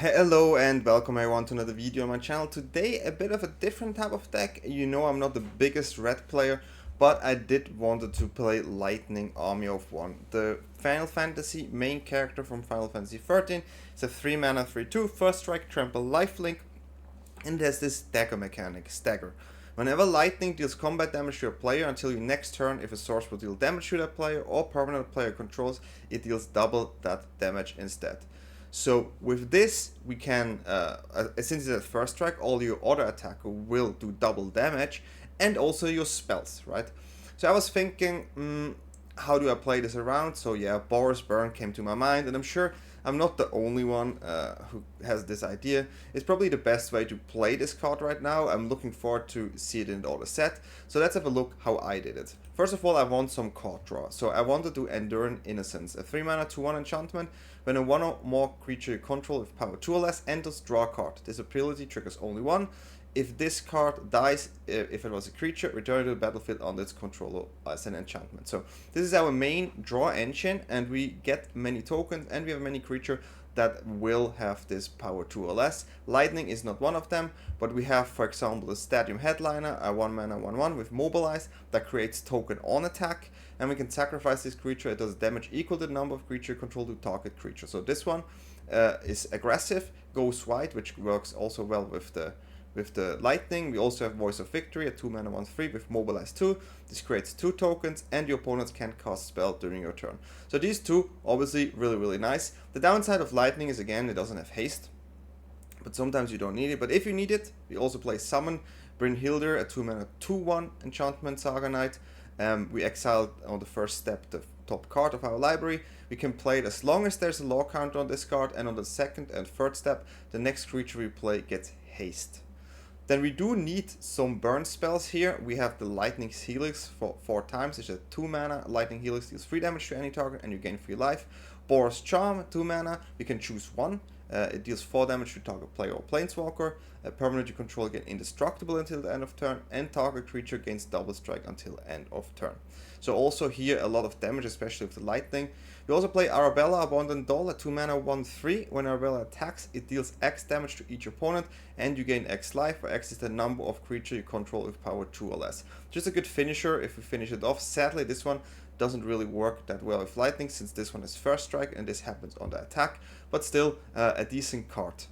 Hello and welcome everyone to another video on my channel. Today a bit of a different type of deck. You know I'm not the biggest red player, but I did wanted to play Lightning Army of One. The Final Fantasy main character from Final Fantasy XIII. It's a 3 mana 3/2, first strike, trample, lifelink, and there's this stagger mechanic, stagger. Whenever lightning deals combat damage to a player until your next turn, if a source will deal damage to that player or permanent player controls, it deals double that damage instead. So with this, we can, since it's a first strike, all your other attacker will do double damage, and also your spells, right? So I was thinking, how do I play this around? So yeah, Boros Burn came to my mind, and I'm sure I'm not the only one who has this idea. It's probably the best way to play this card right now. I'm looking forward to see it in the other set. So let's have a look how I did it. First of all, I want some card draw. So I wanted to Enduring Innocence, a 3 mana 2/1 enchantment. When a 1 or more creature you control with power 2 or less enters, draw a card. This ability triggers only one. If this card dies, if it was a creature, return it to the battlefield under its controller as an enchantment. So this is our main draw engine, and we get many tokens, and we have many creatures that will have this power 2 or less. Lightning is not one of them, but we have, for example, the Stadium Headliner, a 1 mana 1/1 with Mobilize that creates token on attack, and we can sacrifice this creature. It does damage equal to the number of creature control to target creature. So this one is aggressive, goes wide, which works also well with the lightning. We also have Voice of Victory, a 2 mana 1/3 with Mobilize 2. This creates 2 tokens, and your opponents can cast spell during your turn. So these two, obviously, really nice. The downside of lightning is, again, it doesn't have haste, but sometimes you don't need it. But if you need it, we also play Summon Brynhildr, a 2 mana 2/1 enchantment Saga Knight. We exiled on the first step the top card of our library. We can play it as long as there's a law counter on this card, and on the second and third step, the next creature we play gets haste. Then we do need some burn spells here. We have the Lightning Helix for 4 times. It's a 2 mana. Lightning Helix deals 3 damage to any target and you gain 3 life. Boros Charm, 2 mana. We can choose one. It deals 4 damage to target player or planeswalker. A permanent you control get indestructible until the end of turn, and target creature gains double strike until end of turn. So also here a lot of damage, especially with the lightning. We also play Arabella, Abundant Doll, a 2 mana 1/3. When Arabella attacks, it deals X damage to each opponent, and you gain X life, where X is the number of creature you control with power 2 or less. Just a good finisher if we finish it off. Sadly, this one doesn't really work that well with lightning, since this one is first strike and this happens on the attack, but still a decent card.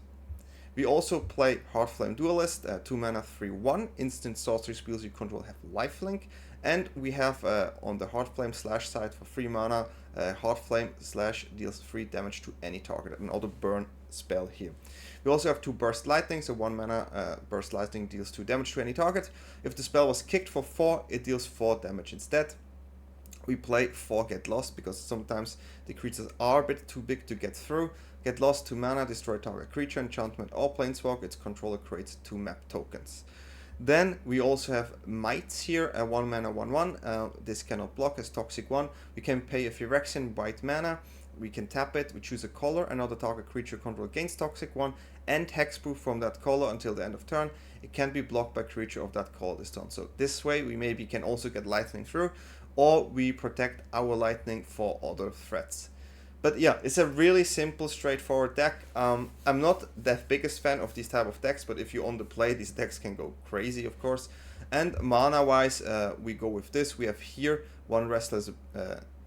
We also play Heartflame Duelist, 2 mana 3/1, instant sorcery spells you control have lifelink, and we have on the Heartflame slash side for 3 mana, Heartflame slash deals 3 damage to any target, another burn spell here. We also have 2 Burst Lightning, so 1 mana Burst Lightning deals 2 damage to any target. If the spell was kicked for 4, it deals 4 damage instead. We play 4 Get Lost, because sometimes the creatures are a bit too big to get through. Get Lost, 2 mana, destroy target creature, enchantment or planeswalk. Its controller creates 2 map tokens. Then we also have Mites here, a 1 mana 1/1. This cannot block as Toxic 1. We can pay a Phyrexian white mana. We can tap it, we choose a color, another target creature control gains Toxic 1, and hexproof from that color until the end of turn. It can be blocked by creature of that color this turn. So this way we maybe can also get lightning through, or we protect our lightning for other threats. But yeah, it's a really simple, straightforward deck. I'm not the biggest fan of these type of decks, but if you're on the play, these decks can go crazy, of course. And mana-wise, we go with this. We have here one Restless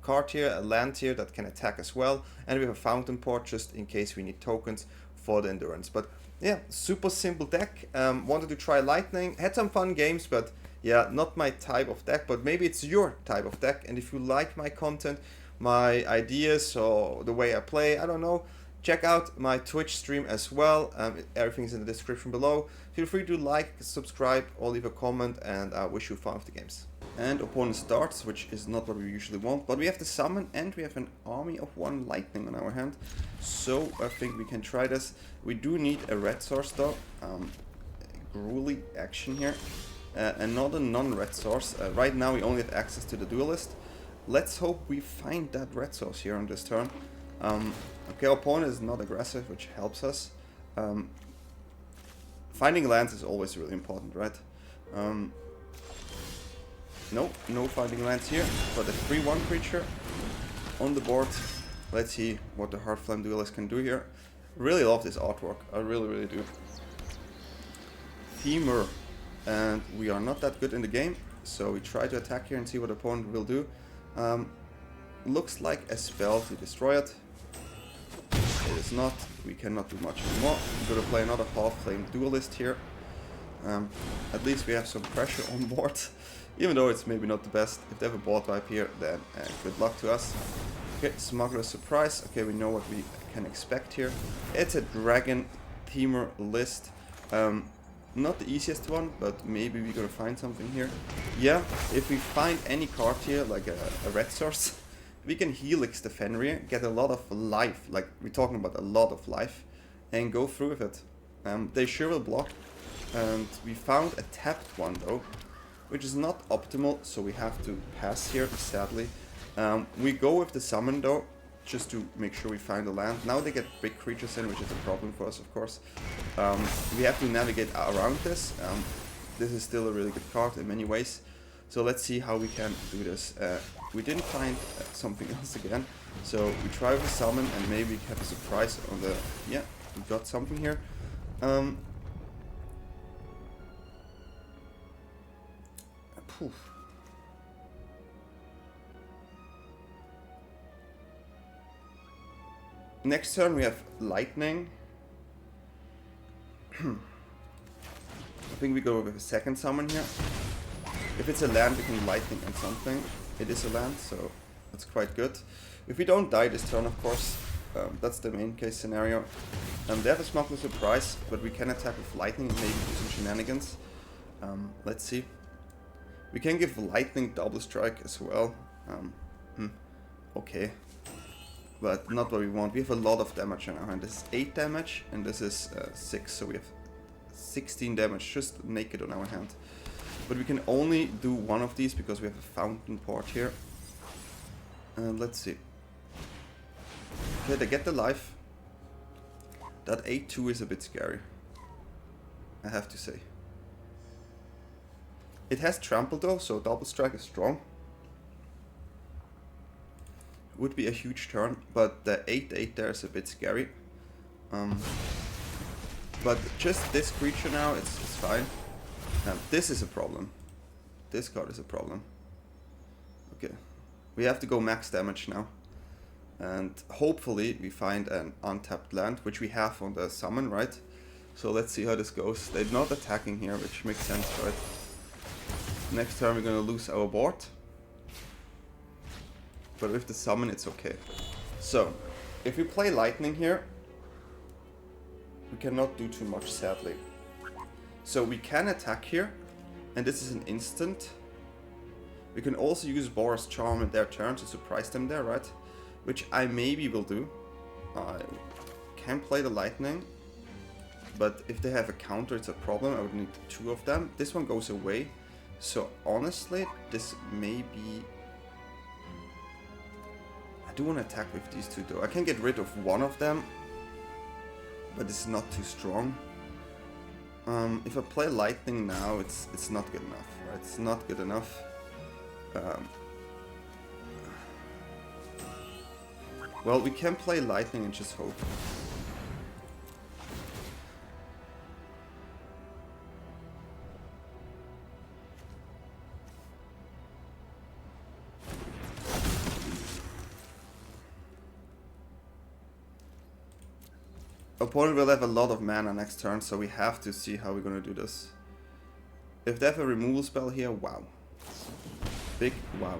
card here, a land here that can attack as well, and we have a Fountain Port just in case we need tokens for the endurance. But yeah, super simple deck. Wanted to try lightning, had some fun games, but yeah, not my type of deck, but maybe it's your type of deck. And if you like my content, my ideas, or the way I play, I don't know, check out my Twitch stream as well. Everything's in the description below. Feel free to like, subscribe, or leave a comment, and I wish you fun with the games. And opponent starts, which is not what we usually want, but we have the summon and we have an army of 1 lightning on our hand, so I think we can try this. We do need a red source though. Gruely action here. Another non-red source. Right now we only have access to the duelist. Let's hope we find that red source here on this turn. Okay, our opponent is not aggressive, which helps us. Finding lands is always really important, right? No finding lands here, but a 3/1 creature on the board. Let's see what the Heartflame Duelist can do here. Really love this artwork. I really, really do. Demier. And we are not that good in the game, so we try to attack here and see what the opponent will do. Looks like a spell to destroy it. It is not. We cannot do much anymore. We're gonna play another half-flame duelist here. At least we have some pressure on board, even though it's maybe not the best. If they have a board wipe here, then good luck to us. Okay, Smuggler's Surprise. Okay, we know what we can expect here. It's a dragon Demier list. Not the easiest one, but maybe we're gonna find something here. Yeah, if we find any card here, like a red source, we can Helix the Fenrir, get a lot of life, like we're talking about a lot of life, and go through with it. They sure will block, and we found a tapped one though, which is not optimal, so we have to pass here, sadly. We go with the summon though, just to make sure we find a land. Now they get big creatures in, which is a problem for us, of course. We have to navigate around this. This is still a really good card in many ways. So let's see how we can do this. We didn't find something else again. So we try with a summon and maybe we have a surprise on the... Yeah, we got something here. Poof. Next turn we have Lightning. I think we go with a second summon here. If it's a land, we can Lightning and something. It is a land, so that's quite good. If we don't die this turn, of course, that's the main case scenario. They have a Smuggler's Surprise, but we can attack with Lightning and maybe do some shenanigans. Let's see. We can give Lightning double strike as well. Okay. But not what we want. We have a lot of damage in our hand. This is 8 damage and this is 6, so we have 16 damage just naked on our hand. But we can only do one of these because we have a fountain port here. And let's see. Okay, they get the life. That 8-2 is a bit scary, I have to say. It has trample though, so double strike is strong. Would be a huge turn, but the 8-8 there is a bit scary. But just this creature now, it's fine. This is a problem. This card is a problem. Okay, we have to go max damage now. And hopefully we find an untapped land, which we have on the summon, right? So let's see how this goes. They're not attacking here, which makes sense, right? Next turn we're gonna lose our board. But with the summon it's okay. So, if we play Lightning here, we cannot do too much, sadly. So we can attack here, and this is an instant. We can also use Boros Charm in their turn to surprise them there, right? Which I maybe will do. I can play the Lightning, but if they have a counter it's a problem. I would need 2 of them. This one goes away. So honestly, this may be... I do want to attack with these 2 though. I can get rid of one of them, but it's not too strong. If I play Lightning now, it's not good enough, right? It's not good enough. Well, we can play Lightning and just hope. Opponent will have a lot of mana next turn, so we have to see how we're gonna do this. If they have a removal spell here, wow. Big wow.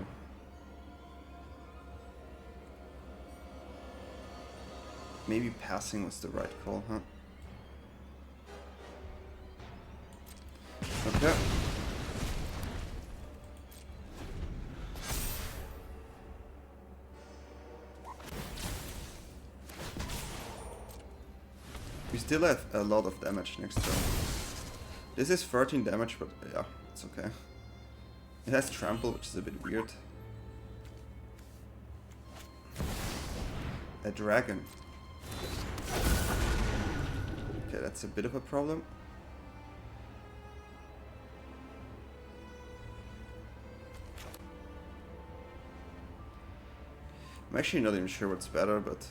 Maybe passing was the right call, huh? Okay. We still have a lot of damage next turn. This is 13 damage, but yeah, it's okay. It has trample, which is a bit weird. A dragon. Okay, that's a bit of a problem. I'm actually not even sure what's better, but...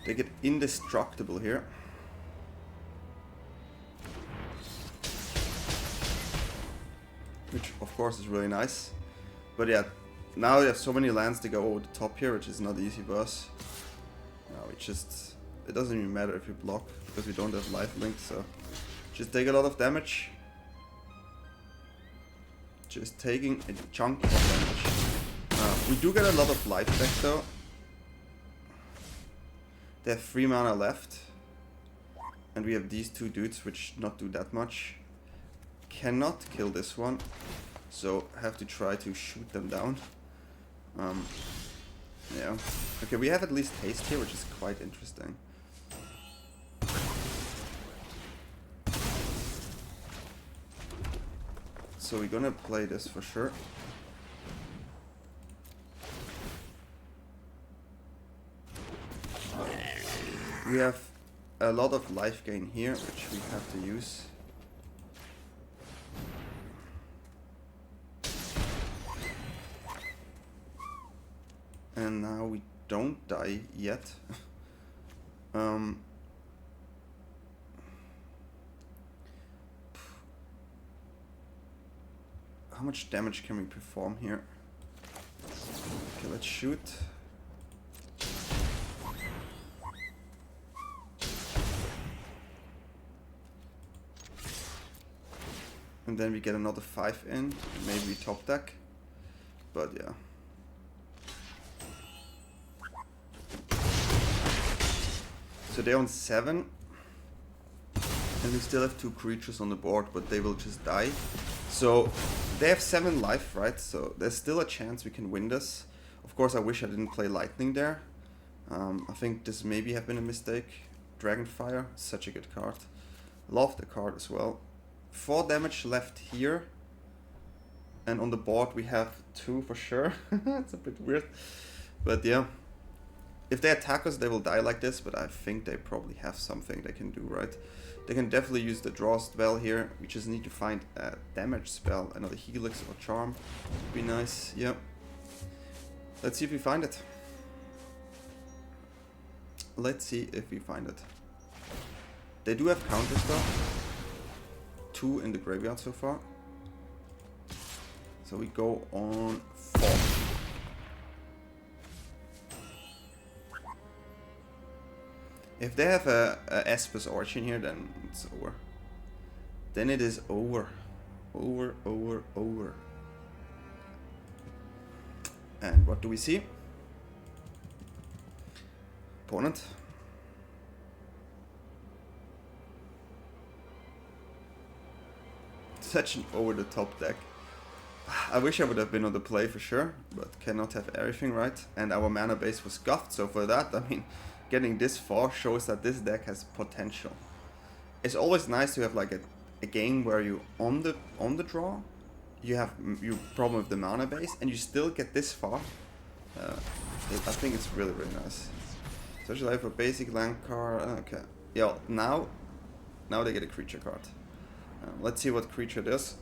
They get indestructible here. Which of course is really nice. But yeah, now we have so many lands to go over the top here, which is not easy for us. No, it doesn't even matter if you block, because we don't have lifelink, so just take a lot of damage. Just taking a chunk of damage. We do get a lot of life back though. They have 3 mana left. And we have these 2 dudes which not do that much. Cannot kill this one. So have to try to shoot them down. Yeah. Okay, we have at least haste here, which is quite interesting. So we're gonna play this for sure. We have a lot of life gain here, which we have to use. And now we don't die yet. How much damage can we perform here? Okay, let's shoot. And then we get another 5 in. Maybe we top deck. But yeah. So they're on 7. And we still have 2 creatures on the board, but they will just die. So they have 7 life, right? So there's still a chance we can win this. Of course, I wish I didn't play Lightning there. I think this maybe have been a mistake. Dragonfire, such a good card. Love the card as well. 4 damage left here. And on the board we have 2 for sure. It's a bit weird. But yeah. If they attack us, they will die like this, but I think they probably have something they can do, right? They can definitely use the draw spell here. We just need to find a damage spell, another Helix or Charm. Would be nice, yeah. Let's see if we find it. Let's see if we find it. They do have counters though. 2 in the graveyard so far. So we go on 4. If they have a Espas Origin here, then it's over. Then it is over. Over. And what do we see? Opponent. Such an over-the-top deck. I wish I would have been on the play for sure, but cannot have everything right. And our mana base was scuffed, so for that, I mean, getting this far shows that this deck has potential. It's always nice to have like a game where you on the draw, you have your problem with the mana base, and you still get this far. I think it's really nice. Especially like for basic land card. Okay, yeah. Now they get a creature card. Let's see what creature it is.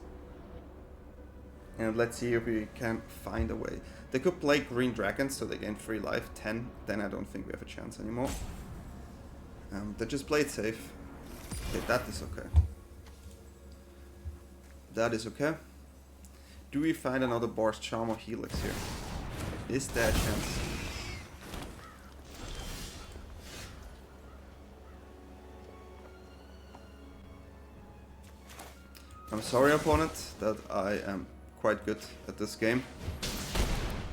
And let's see if we can find a way. They could play green dragons, so they gain 3 life, 10. Then I don't think we have a chance anymore. They just play it safe. Okay, that is okay. That is okay. Do we find another Boros Charm or Helix here? Is there a chance? I'm sorry, opponent, that I am quite good at this game.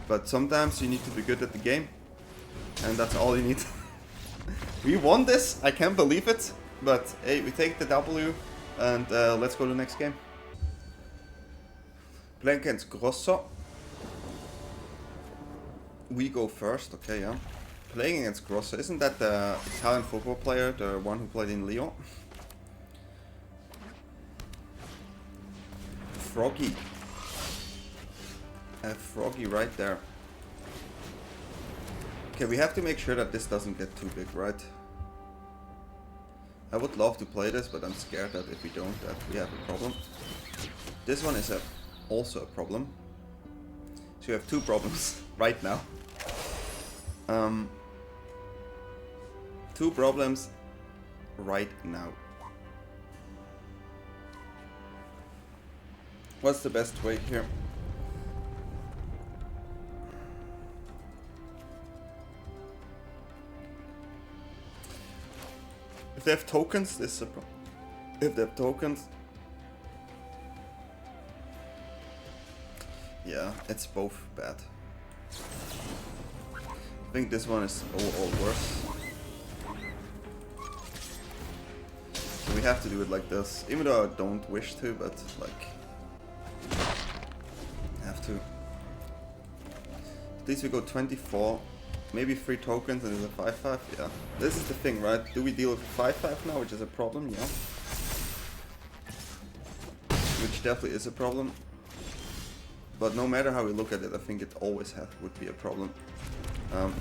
But sometimes you need to be good at the game. And that's all you need. We won this, I can't believe it. But hey, we take the W and let's go to the next game. Playing against Grosso. We go first, okay, yeah. Playing against Grosso, isn't that the Italian football player, the one who played in Lyon? Froggy. A Froggy right there. Okay, we have to make sure that this doesn't get too big, right? I would love to play this, but I'm scared that if we don't, that we have a problem. This one is also a problem. So you have 2 problems right now. Two problems right now. What's the best way here? If they have tokens, this is a problem. If they have tokens... Yeah, it's both bad. I think this one is all worse. So we have to do it like this, even though I don't wish to, but like... have to. At least we go 24, maybe 3 tokens and it's a 5-5, yeah. This is the thing, right? Do we deal with 5-5 now, which is a problem, yeah. Which definitely is a problem. But no matter how we look at it, I think it always would be a problem.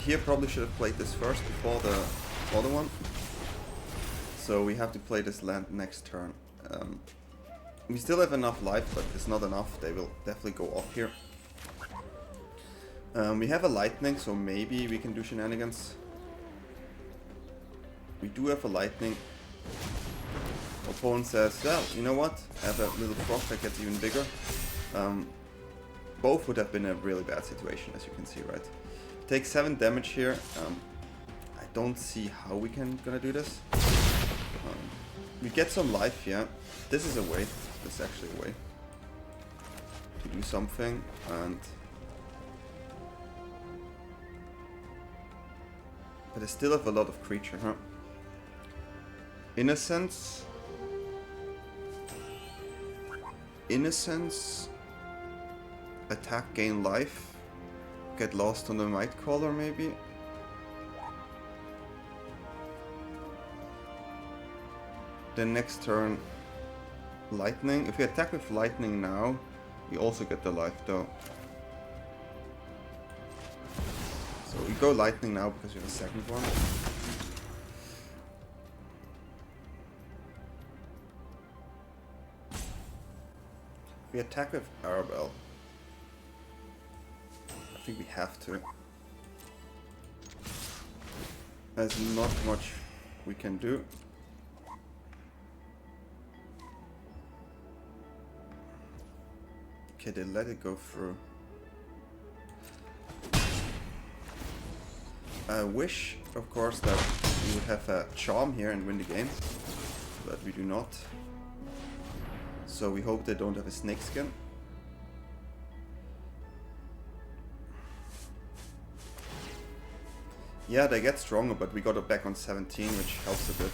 Here probably should have played this first before the other one. So we have to play this land next turn. We still have enough life, but it's not enough. They will definitely go off here. We have a lightning, so maybe we can do shenanigans. We do have a lightning. Opponent says, well, you know what? I have a little frog that gets even bigger. Both would have been a really bad situation, as you can see, right? Take 7 damage here. I don't see how we can gonna do this. We get some life, yeah. This is a way. This is actually a way to do something, and but I still have a lot of creature, huh? Innocence. Attack, gain life. Get lost on the Might Caller, maybe. Then next turn, lightning. If we attack with lightning now, we also get the life though. So we go lightning now because we have a second one. We attack with Arabelle. I think we have to. There's not much we can do. Okay, they let it go through. I wish, of course, that we would have a charm here and win the game, but we do not. So we hope they don't have a snake skin. Yeah, they get stronger, but we got it back on 17, which helps a bit.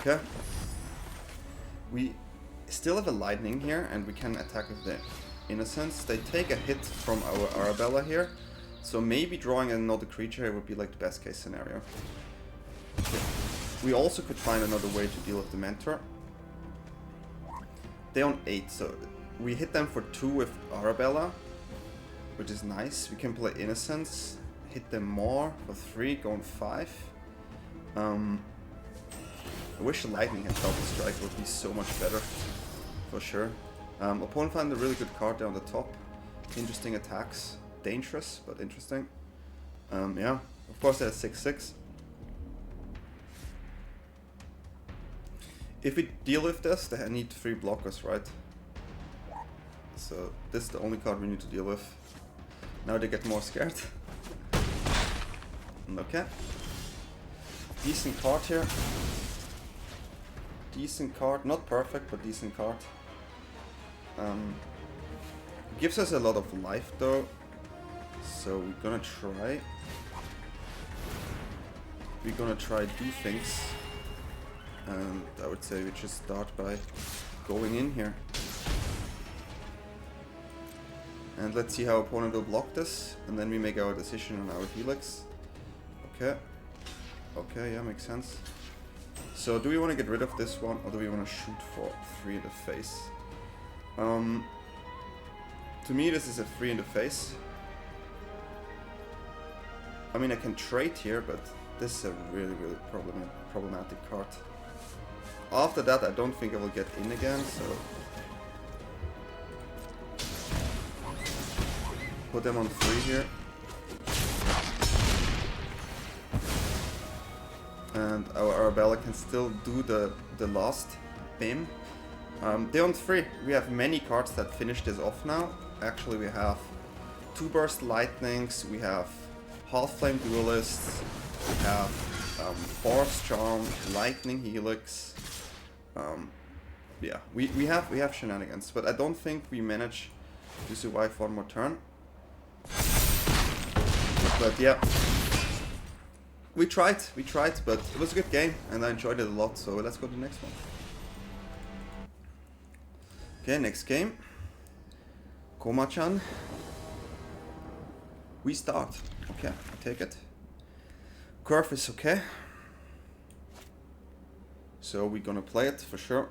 Okay. We still have a lightning here, and we can attack with the innocence. They take a hit from our Arabella here, so maybe drawing another creature would be like the best case scenario. Okay. We also could find another way to deal with the mentor. They're on 8, so we hit them for 2 with Arabella, which is nice. We can play innocence, hit them more for 3, going 5. I wish the lightning had double strike, it would be so much better, for sure. Opponent found a really good card there on the top. Interesting attacks, dangerous but interesting. Yeah, of course they have 6/6. If we deal with this, they need 3 blockers, right? So this is the only card we need to deal with. Now they get more scared. Okay. Decent card here. Decent card, not perfect, but decent card. Gives us a lot of life though, so we're gonna try. Do things. And I would say we just start by going in here. And let's see how opponent will block this, and then we make our decision on our Helix. Okay. Okay, yeah, makes sense. So do we want to get rid of this one, or do we want to shoot for 3 in the face? To me this is a 3 in the face. I mean, I can trade here, but this is a really problematic card. After that, I don't think I will get in again, so... Put them on 3 here. And our Arabella can still do the last BIM. They're on 3. We have many cards that finish this off now. Actually, we have 2 Burst Lightnings, we have Half Flame Duelists, we have Boros Charm, Lightning Helix. Yeah, we have shenanigans, but I don't think we manage to survive one more turn. But yeah, we tried, but it was a good game and I enjoyed it a lot. So let's go to the next one. Okay, next game. Koma-chan. We start. Okay, I take it. Curve is okay. So we're gonna play it for sure.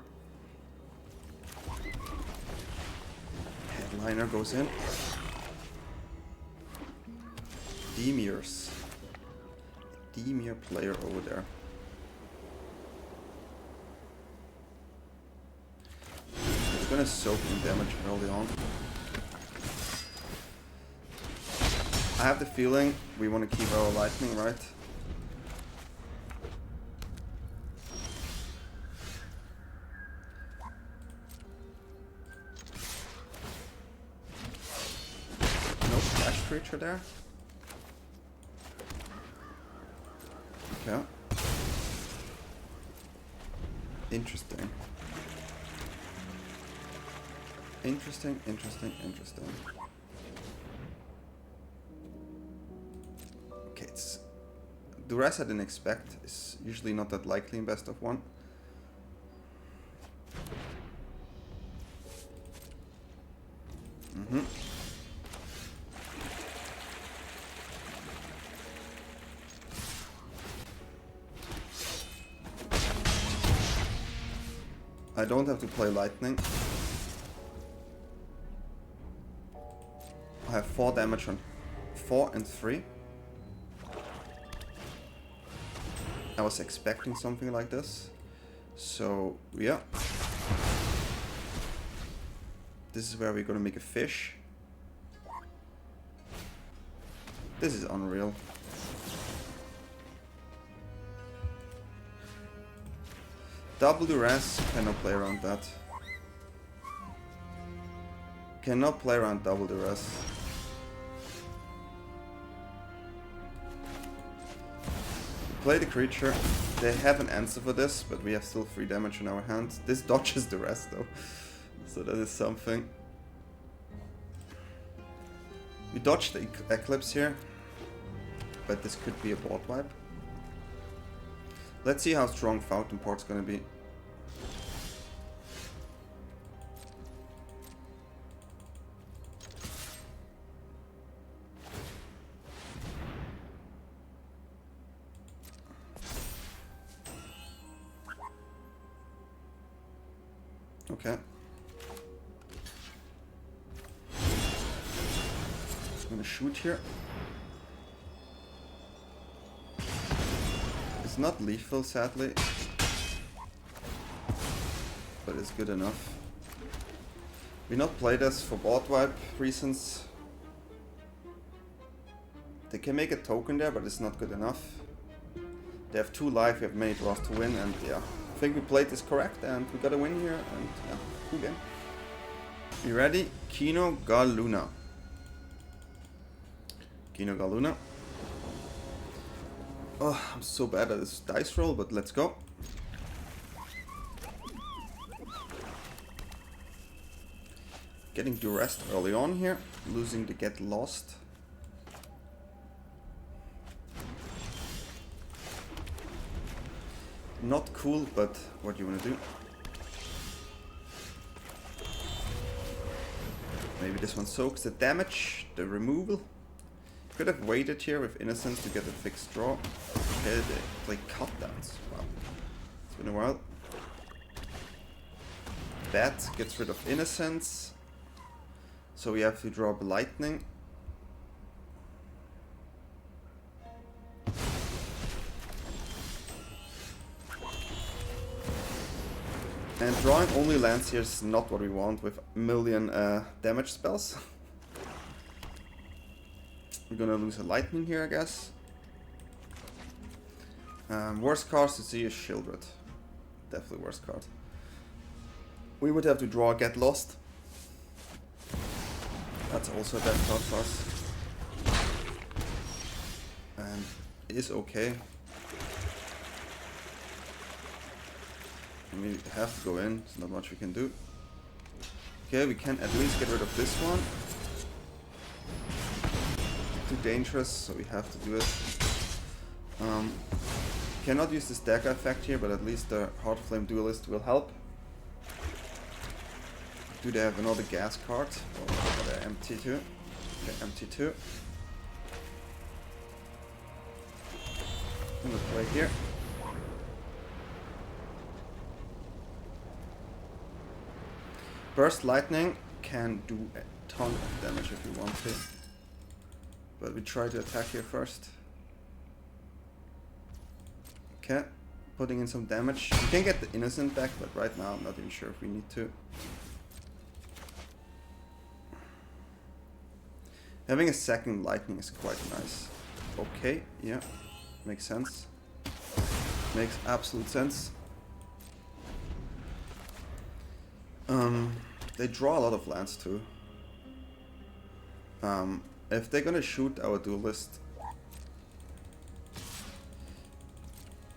Headliner goes in. Demier's. Demier player over there. It's gonna soak in damage early on. I have the feeling we want to keep our lightning, right? No splash creature there. Okay. Interesting. Interesting. Okay, it's duress I didn't expect. Is usually not that likely in best of 1. I don't have to play lightning. I have 4 damage on 4 and 3. I was expecting something like this. So yeah. This is where we're gonna make a fish. This is unreal. Double duress, cannot play around that. Cannot play around double duress. Play the creature. They have an answer for this, but we have still 3 damage in our hands. This dodges the rest though, so that is something. We dodged the Eclipse here, but this could be a board wipe. Let's see how strong Fountain Port's gonna be. Okay. I'm gonna shoot here. It's not lethal, sadly, but it's good enough. We not play this for board wipe reasons. They can make a token there, but it's not good enough. They have 2 life, we have many draws to win, and yeah. I think we played this correct, and we got a win here, and yeah, cool game. You ready? Kino Galuna. Kino Galuna. Oh, I'm so bad at this dice roll, but let's go. Getting duressed early on here, losing the get lost. Not cool, but what do you want to do? Maybe this one soaks the damage, the removal. Could have waited here with Innocence to get a fixed draw. Okay, they play cut downs. Wow. It's been a while. Bat gets rid of Innocence. So we have to draw up Lightning. And drawing only lands here is not what we want with a million damage spells. We're gonna lose a lightning here, I guess. Worst cards to see is Shieldred. Definitely worst card. We would have to draw Get Lost. That's also a bad card for us. And it is okay. We have to go in, there's not much we can do. Okay, we can at least get rid of this one. Too dangerous, so we have to do it. Cannot use this dagger effect here, but at least the Heart Flame Duelist will help. Do they have another gas card? Or they're empty too? Okay, empty too. I'm gonna play here. Burst Lightning can do a ton of damage if you want to. But we try to attack here first. Okay, putting in some damage. We can get the Innocent back, but right now I'm not even sure if we need to. Having a second Lightning is quite nice. Okay, yeah, makes sense. Makes absolute sense. They draw a lot of lands too. If they're gonna shoot our Duelist,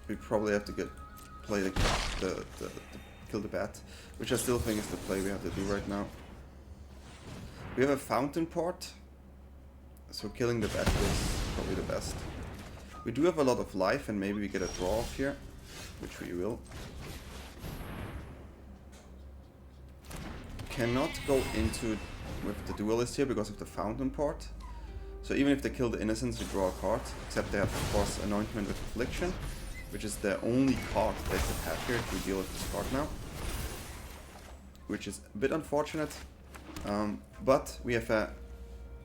we probably have to play the kill the bat, which I still think is the play we have to do right now. We have a Fountain Port, so killing the bat is probably the best. We do have a lot of life, and maybe we get a draw off here, which we will. Cannot go into with the Duelist here because of the Fountain Port. So even if they kill the Innocents, we draw a card, except they have of course Anointment with Affliction, which is the only card they could have here to deal with this card now. Which is a bit unfortunate. But we have a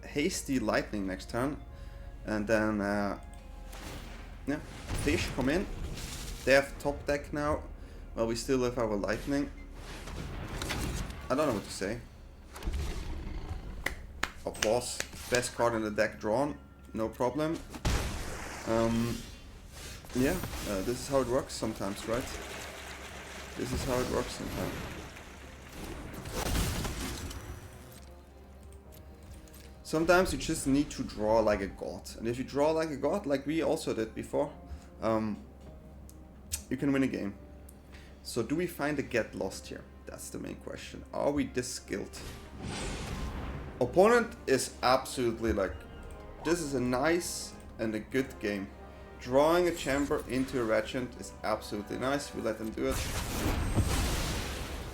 hasty Lightning next turn, and then yeah, fish come in. They have top deck now, while we still have our Lightning. I don't know what to say. Applause. Best card in the deck drawn, no problem. Yeah, this is how it works sometimes, right? This is how it works sometimes. Sometimes you just need to draw like a god, and if you draw like a god, like we also did before, you can win a game. So do we find a Get Lost here? That's the main question. Are we this skilled? Opponent is absolutely like, this is a nice and a good game. Drawing a Chamber into a Regent is absolutely nice. We let them do it.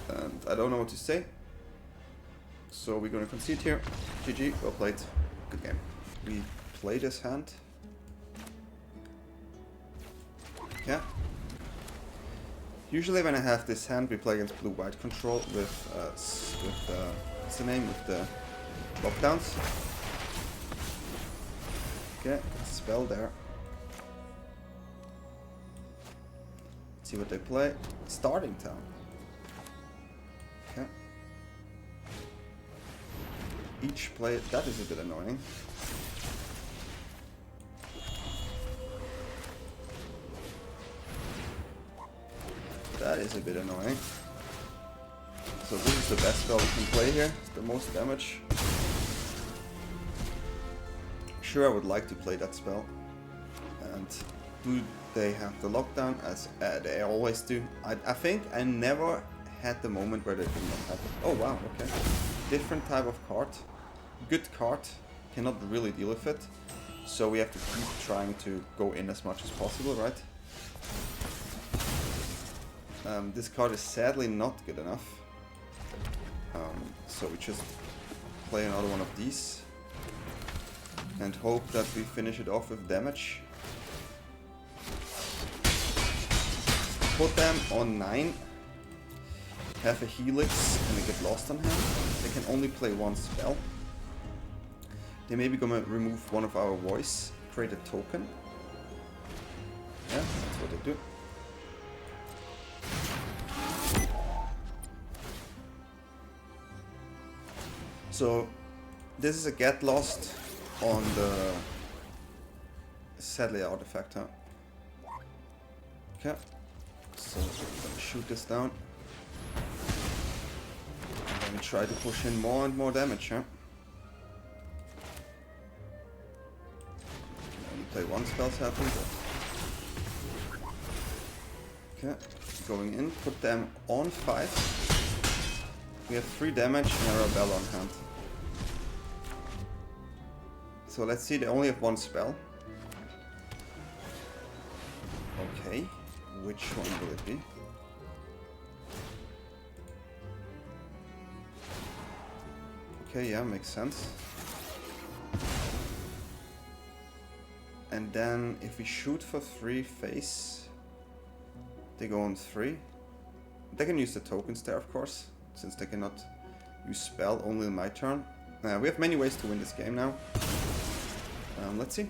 And I don't know what to say. So we're gonna concede here. GG, well played. Good game. We play this hand. Yeah. Usually when I have this hand, we play against blue-white control with what's the name? With the lockdowns. Okay, spell there. Let's see what they play. Starting town. Okay. Each play, that is a bit annoying. That is a bit annoying. So this is the best spell we can play here. It's the most damage. Sure, I would like to play that spell. And do they have the lockdown as they always do? I think I never had the moment where they did not have it. Oh wow, okay. Different type of card. Good card. Cannot really deal with it. So we have to keep trying to go in as much as possible, right? This card is sadly not good enough. So we just play another one of these. And hope that we finish it off with damage. Put them on 9. Have a Helix and they get lost on hand. They can only play one spell. They maybe gonna remove one of our voice, create a token. Yeah, that's what they do. So this is a Get Lost on the sadly artifact, huh? Okay. So we're gonna shoot this down. And then we try to push in more and more damage, huh? Can only play one spell sadly, but... Okay, going in, put them on 5. We have 3 damage and a Rebel on hand. So let's see, they only have 1 spell. Okay, which one will it be? Okay, yeah, makes sense. And then if we shoot for 3 face, they go on 3. They can use the tokens there, of course, since they cannot use spell only in my turn. We have many ways to win this game now. Let's see.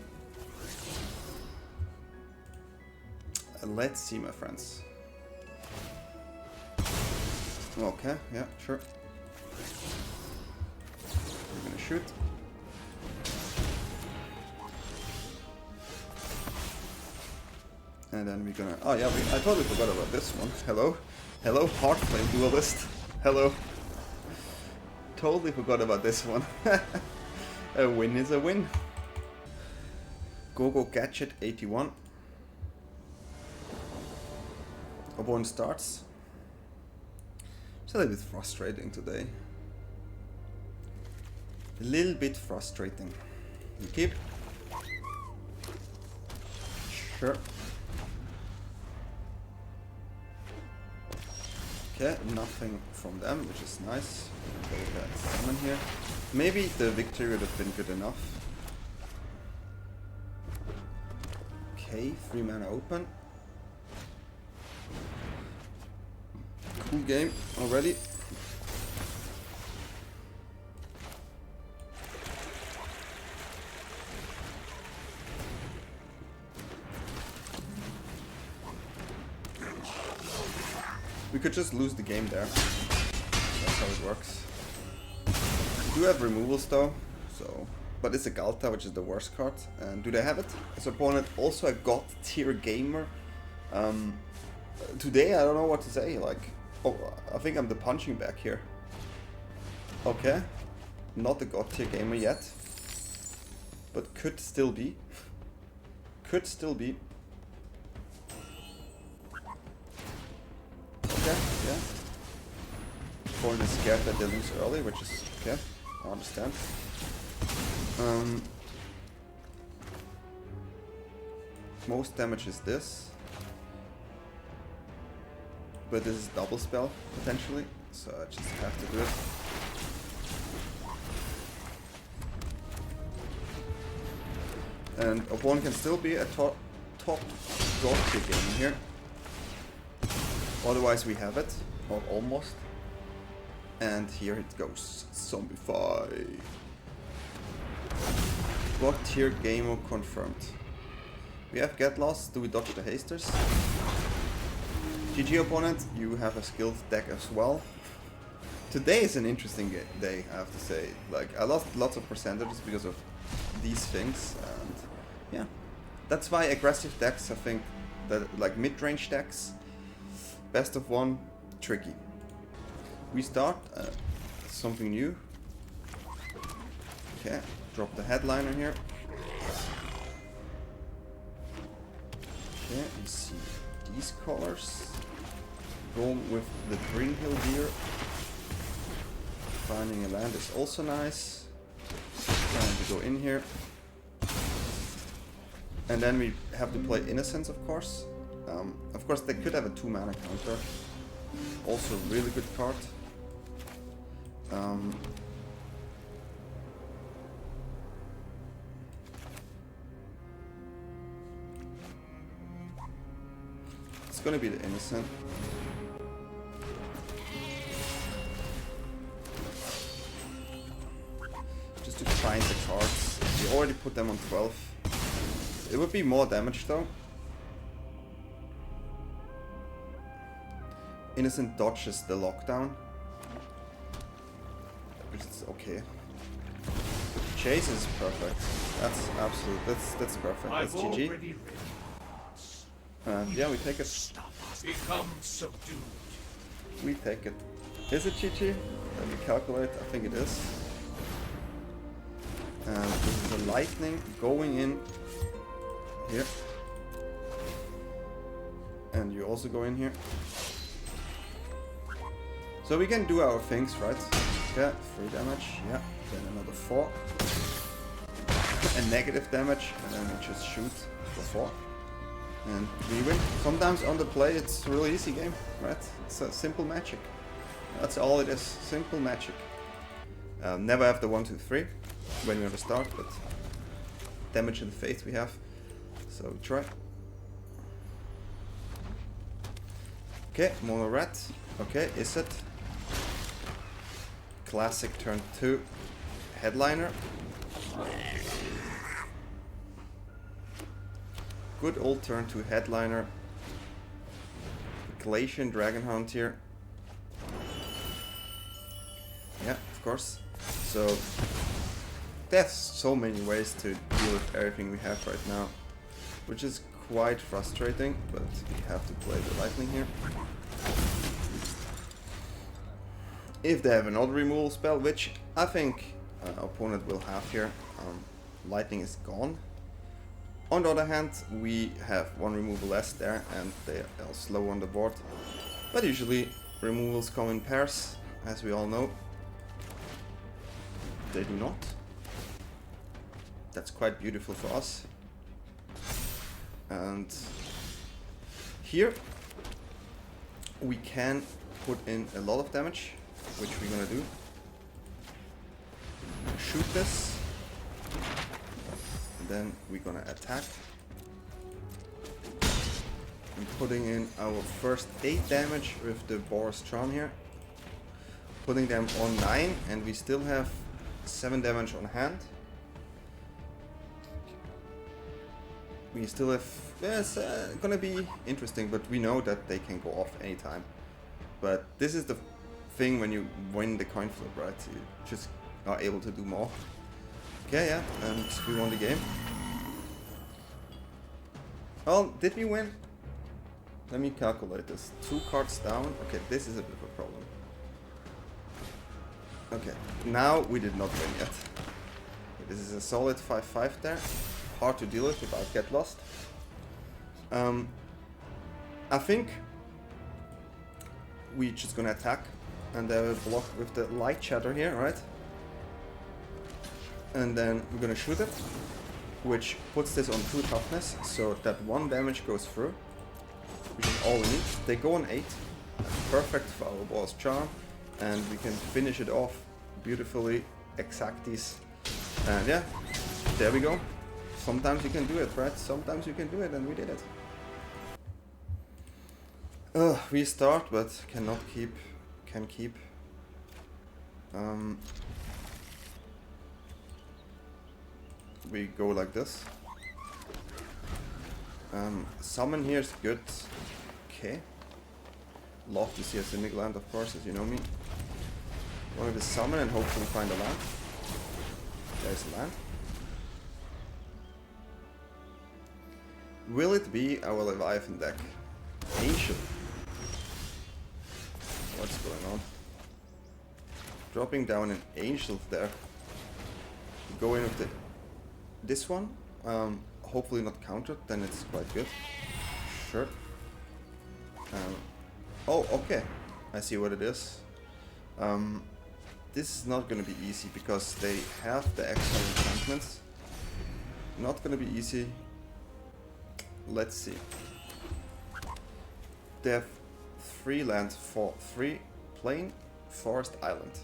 Let's see, my friends. Okay, yeah, sure. We're gonna shoot. And then we're gonna... Oh yeah, I totally forgot about this one. Hello? Hello, Heartflame Duelist. Hello. Totally forgot about this one. A win is a win. Go Gadget 81. Opponent starts. It's a little bit frustrating today. A little bit frustrating. You keep. Sure. Okay, nothing from them, which is nice. Okay, that's summon here. Maybe the victory would have been good enough. Okay, 3 mana open. Cool game already. We could just lose the game there. That's how it works. We do have removals though, so... But it's a Galta, which is the worst card. And do they have it? As opponent, also a God tier gamer. Today I don't know what to say, like... Oh, I think I'm the punching bag here. Okay. Not a God tier gamer yet. But could still be. Could still be. Okay, yeah. Opponent is scared that they lose early, which is okay. I understand. Most damage is this. But this is double spell, potentially, so I just have to do it. And opponent can still be a top God tier game here. Otherwise we have it, or almost. And here it goes, Zombify. God tier gamer confirmed. We have Get Lost, do we dodge the hasters? GG opponent, you have a skilled deck as well. Today is an interesting day, I have to say. Like, I lost lots of percentages because of these things, and yeah. That's why aggressive decks, I think, that like mid-range decks, best of 1, tricky. We start something new. Okay, drop the headliner here. Okay, we see these colors. Going with the Green Hill Deer. Finding a land is also nice. Trying to go in here. And then we have to play Innocence, of course. Of course, they could have a 2 mana counter. Also, a really good card. It's gonna be the Innocent. Just to find the cards. We already put them on 12. It would be more damage though. Innocent dodges the lockdown. Which is okay. Chase is perfect. That's absolute. That's perfect. That's GG. Yeah, we take it. Become subdued. We take it. Is it GG? Let me calculate. I think it is. This is a lightning going in here. And you also go in here. So we can do our things, right? Okay, 3 damage. Yeah, then another 4. And negative damage. And then we just shoot for 4. And we win. Sometimes on the play it's a really easy game, right? It's a simple magic. That's all it is. Simple magic. Never have the 1, 2, 3 when we're on the start, but damage and faith we have. So we try. Okay, mono red. Okay, is it? Classic turn 2 headliner. Good old turn 2 headliner. Glacian Dragonhound here. Yeah, of course. So there's so many ways to deal with everything we have right now, which is quite frustrating, but we have to play the lightning here. If they have another removal spell, which I think our opponent will have here, lightning is gone. On the other hand, we have 1 removal less there, and they are slow on the board. But usually removals come in pairs, as we all know. They do not. That's quite beautiful for us. And here we can put in a lot of damage, which we're gonna do. Shoot this. And then we're gonna attack. I'm putting in our first 8 damage with the Boros Charm here. Putting them on 9, and we still have 7 damage on hand. We still have... Yeah, it's gonna be interesting, but we know that they can go off anytime. But this is the thing when you win the coin flip, right? You just are able to do more. Okay, yeah, and we won the game. Well, did we win? Let me calculate this. 2 cards down. Okay, this is a bit of a problem. Okay, now we did not win yet. This is a solid 5-5 there. Hard to deal with without get lost. I think we're just gonna attack and they will block with the light shatter here, right? And then we're gonna shoot it, which puts this on 2 toughness, so that 1 damage goes through, which is all we need. They go on 8, perfect for our Boros Charm, and we can finish it off beautifully, exactis, and yeah, there we go. Sometimes you can do it, right? Sometimes you can do it, and we did it. We start, but cannot keep, can keep. We go like this. Summon here is good. Okay. Love to see a Simic land, of course, as you know me. Wanted to summon and hopefully find a land. There's a land. Will it be our Leviathan deck? Ancient. What's going on? Dropping down an Angel there. Go in with the, this one. Hopefully not countered, then it's quite good. Sure. Oh, okay. I see what it is. This is not going to be easy because they have the extra enchantments. Not going to be easy. Let's see. They have 3 lands for 3 plain forest island.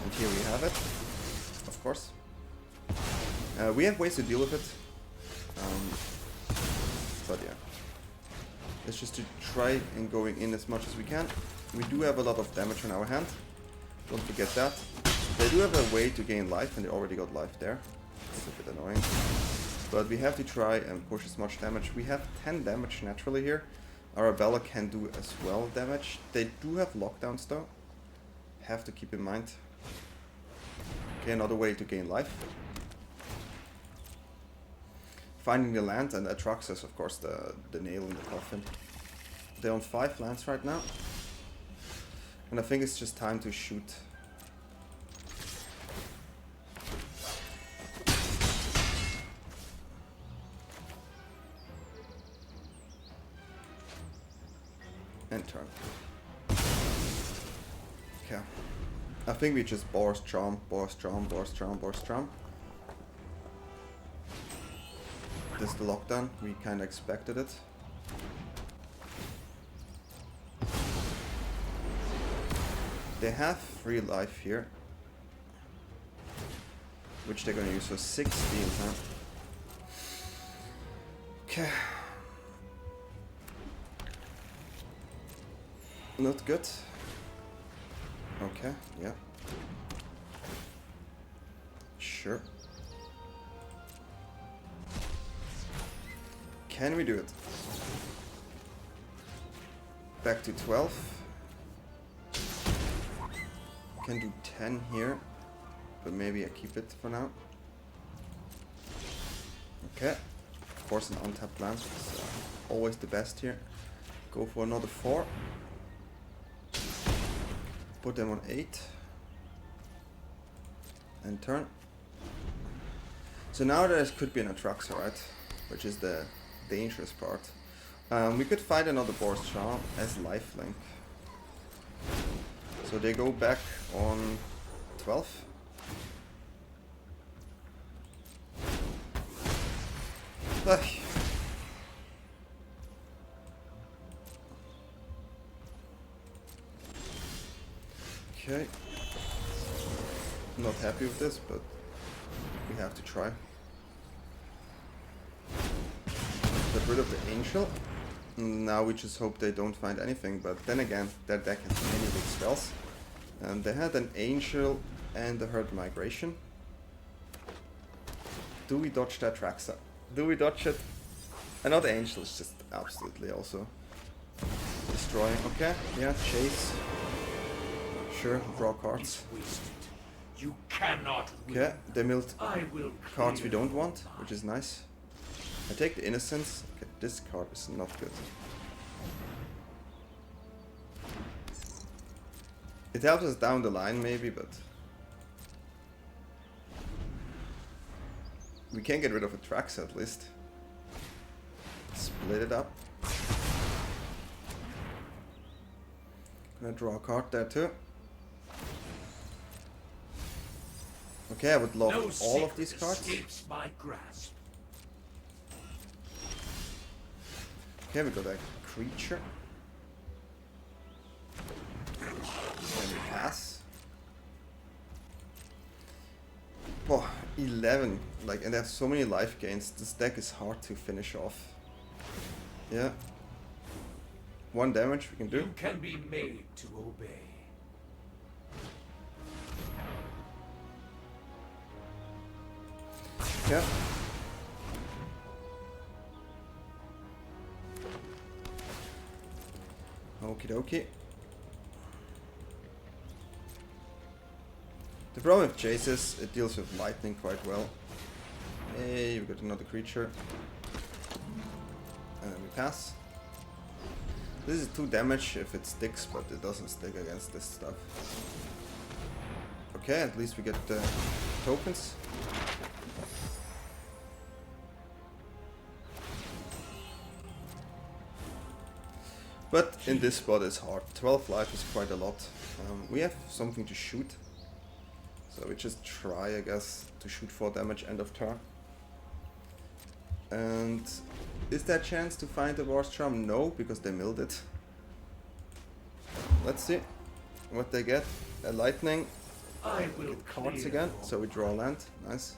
And here we have it, of course. We have ways to deal with it. But yeah. It's just to try and going in as much as we can. We do have a lot of damage on our hand. Don't forget that. They do have a way to gain life, and they already got life there. It's a bit annoying. But we have to try and push as much damage. We have 10 damage naturally here. Arabella can do as well damage. They do have lockdowns though. Have to keep in mind. Okay, another way to gain life. finding the land, and Atraxa is of course the nail in the coffin. They own 5 lands right now. And I think it's just time to shoot. And turn. Okay. I think we just Boros Charm, Boros Charm, Boros Charm, Boros Charm. This is the lockdown, we kinda expected it. They have 3 life here, which they're gonna use for 16, huh? Okay. Not good. Okay, yeah. Sure. Can we do it? Back to 12. Can do 10 here, but maybe I keep it for now. Okay. Of course an untapped land is always the best here. Go for another 4. Put them on 8. And turn. So now there could be an Atraxa, right? Which is the dangerous part. We could fight another Boros Charm as lifelink. So they go back on 12. Ugh. Okay. Not happy with this, but we have to try. Get rid of the Angel. Now we just hope they don't find anything, but then again, their deck has many big spells. And they had an Angel and a Herd Migration. Do we dodge that Atraxa? Do we dodge it? Another Angel is just absolutely also destroying. Okay, yeah, chase. Sure, draw cards. You cannot win. Okay, they milled I will cards we don't want, which is nice. I take the Innocence. Okay, this card is not good. It helps us down the line maybe, but we can get rid of Atraxa at least. Split it up. Gonna draw a card there too. Okay, I would love No all of these secret cards. escapes my grasp. Okay, we got a creature. And we pass. Oh, 11. Like, and they have so many life gains. This deck is hard to finish off. Yeah. 1 damage we can do. You can be made to obey. Yeah. Okie dokie. The problem with Jace is it deals with lightning quite well. Hey, we got another creature. And we pass. This is 2 damage if it sticks, but it doesn't stick against this stuff. Okay, at least we get the tokens. But in this spot it's hard. 12 life is quite a lot. We have something to shoot. So we just try, I guess, to shoot 4 damage end of turn. And is there a chance to find the Boros Charm? No, because they milled it. Let's see what they get. A lightning. I will Get cards clear again, so we draw land. Nice.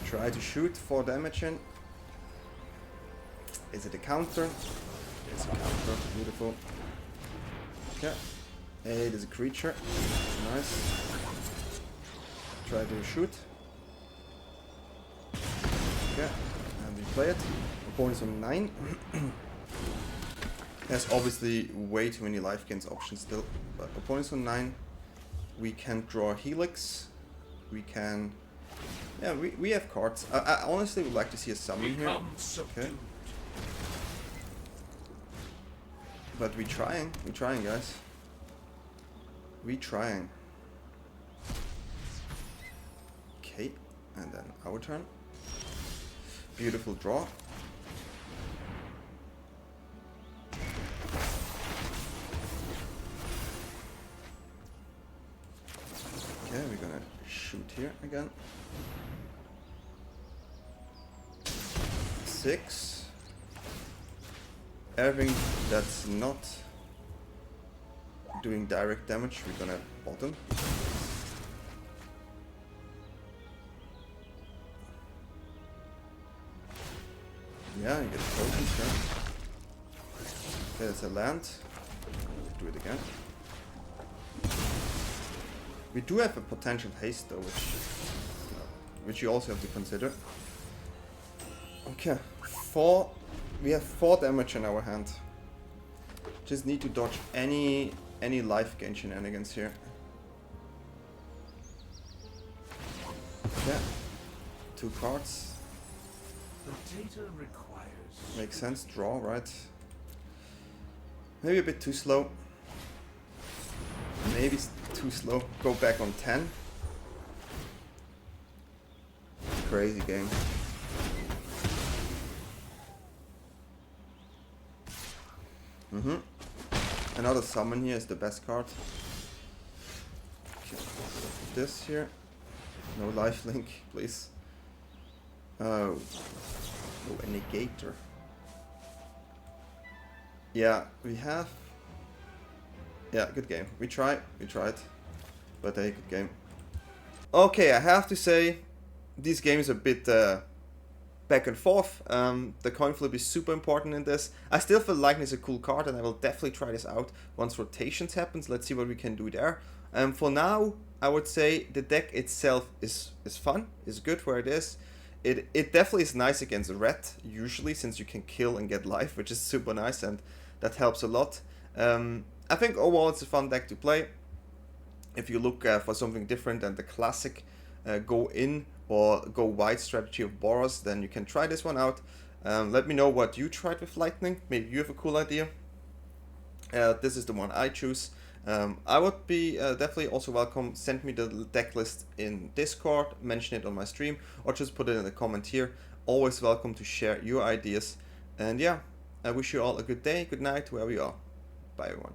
Try to shoot 4 damage in. Is it a counter? It's a counter. Beautiful. Okay. Hey, there's a creature. Nice. Try to shoot. Okay. And we play it. Opponent's on 9. There's obviously way too many life gains options still. But opponent's on 9. We can draw Helix. We can... Yeah, we have cards. I honestly would like to see a summon here. Okay. But we're trying guys. We're trying. Okay, and then our turn. Beautiful draw. Okay, we're gonna shoot here again. 6. Everything that's not doing direct damage, we're gonna bottom. Yeah, you get tokens, yeah. Okay, that's a land. Do it again. We do have a potential haste though, which you also have to consider. Okay, 4. We have 4 damage in our hand. Just need to dodge any life gain shenanigans here. Yeah, 2 cards. The data requires. Makes sense. Draw, right? Maybe a bit too slow. Maybe too slow. Go back on 10. Crazy game. Another summon here is the best card. Okay. This here. No lifelink, please. Oh, a negator. Yeah, we have. Yeah, good game. We tried, but a good game. Okay, I have to say, this game is a bit back and forth. The coin flip is super important in this. I still feel Lightning is a cool card, and I will definitely try this out once rotations happens. Let's see what we can do there. For now, I would say the deck itself is fun, is good where it is. It definitely is nice against red, usually, since you can kill and get life, which is super nice, and that helps a lot. I think overall it's a fun deck to play. If you look for something different than the classic go in or go wide strategy of Boros, then you can try this one out. Let me know what you tried with Lightning. Maybe you have a cool idea. This is the one I choose. I would be definitely also welcome. Send me the deck list in Discord, mention it on my stream, or just put it in a comment here. Always welcome to share your ideas. And yeah, I wish you all a good day, good night, wherever you are. Bye everyone.